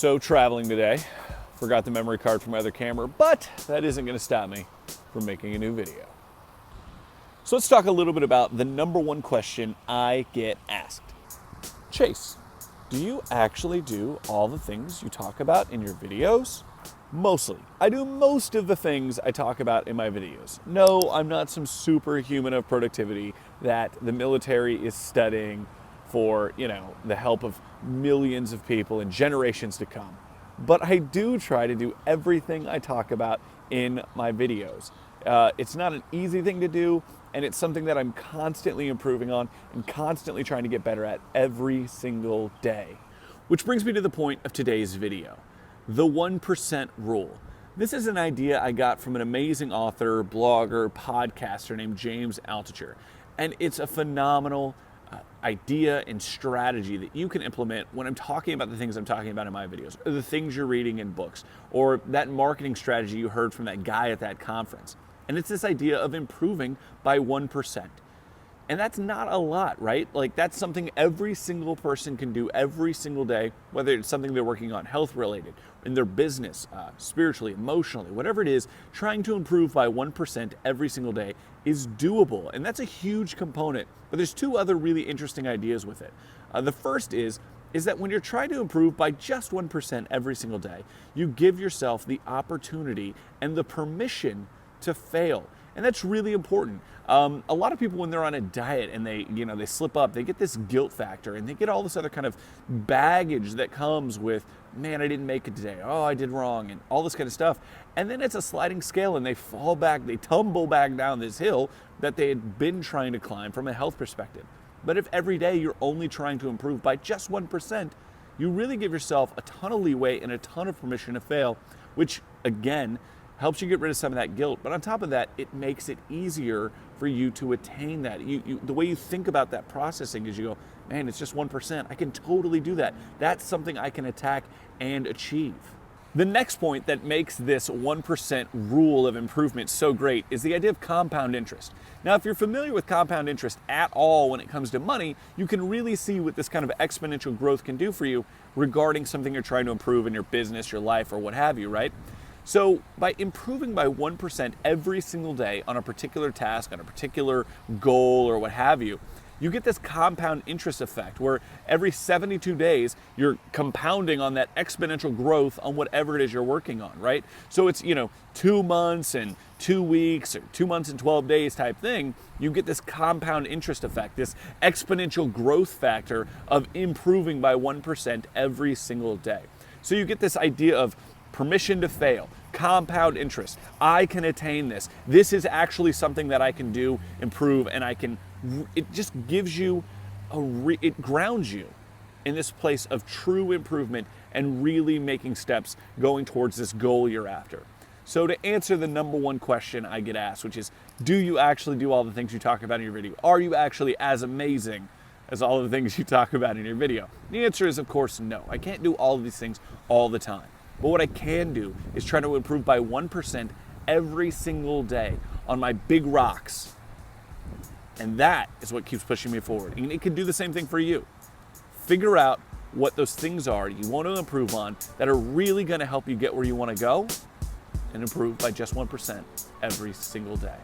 So traveling today, forgot the memory card for my other camera, but that isn't gonna stop me from making a new video. So let's talk a little bit about the number one question I get asked. Chase, do you actually do all the things you talk about in your videos? Mostly. I do most of the things I talk about in my videos. No, I'm not some superhuman of productivity that the military is studying for, the help of millions of people and generations to come. But I do try to do everything I talk about in my videos. It's not an easy thing to do, and it's something that I'm constantly improving on and constantly trying to get better at every single day. Which brings me to the point of today's video, the 1% rule. This is an idea I got from an amazing author, blogger, podcaster named James Altucher, and it's a phenomenal idea and strategy that you can implement when I'm talking about the things I'm talking about in my videos, or the things you're reading in books, or that marketing strategy you heard from that guy at that conference. And it's this idea of improving by 1%. And that's not a lot, right? Like, that's something every single person can do every single day, whether it's something they're working on, health related, in their business, spiritually, emotionally, whatever it is, trying to improve by 1% every single day is doable. And that's a huge component. But there's two other really interesting ideas with it. The first is that when you're trying to improve by just 1% every single day, you give yourself the opportunity and the permission to fail. And that's really important. A lot of people, when they're on a diet and they slip up, they get this guilt factor and they get all this other kind of baggage that comes with, man, I didn't make it today. Oh, I did wrong, and all this kind of stuff. And then it's a sliding scale and they fall back, they tumble back down this hill that they had been trying to climb from a health perspective. But if every day you're only trying to improve by just 1%, you really give yourself a ton of leeway and a ton of permission to fail, which again, helps you get rid of some of that guilt. But on top of that, it makes it easier for you to attain that. The way you think about that processing is you go, man, it's just 1%. I can totally do that. That's something I can attack and achieve. The next point that makes this 1% rule of improvement so great is the idea of compound interest. Now, if you're familiar with compound interest at all when it comes to money, you can really see what this kind of exponential growth can do for you regarding something you're trying to improve in your business, your life, or what have you, right? So by improving by 1% every single day on a particular task, on a particular goal, or what have you, you get this compound interest effect where every 72 days you're compounding on that exponential growth on whatever it is you're working on, right? So it's, 2 months and 2 weeks or 2 months and 12 days type thing. You get this compound interest effect, this exponential growth factor of improving by 1% every single day. So you get this idea of permission to fail, compound interest. I can attain this. This is actually something that I can do, improve, and it just gives you it grounds you in this place of true improvement and really making steps going towards this goal you're after. So to answer the number one question I get asked, which is, do you actually do all the things you talk about in your video? Are you actually as amazing as all of the things you talk about in your video? The answer is, of course, no. I can't do all of these things all the time. But what I can do is try to improve by 1% every single day on my big rocks. And that is what keeps pushing me forward. And it can do the same thing for you. Figure out what those things are you want to improve on that are really going to help you get where you want to go, and improve by just 1% every single day.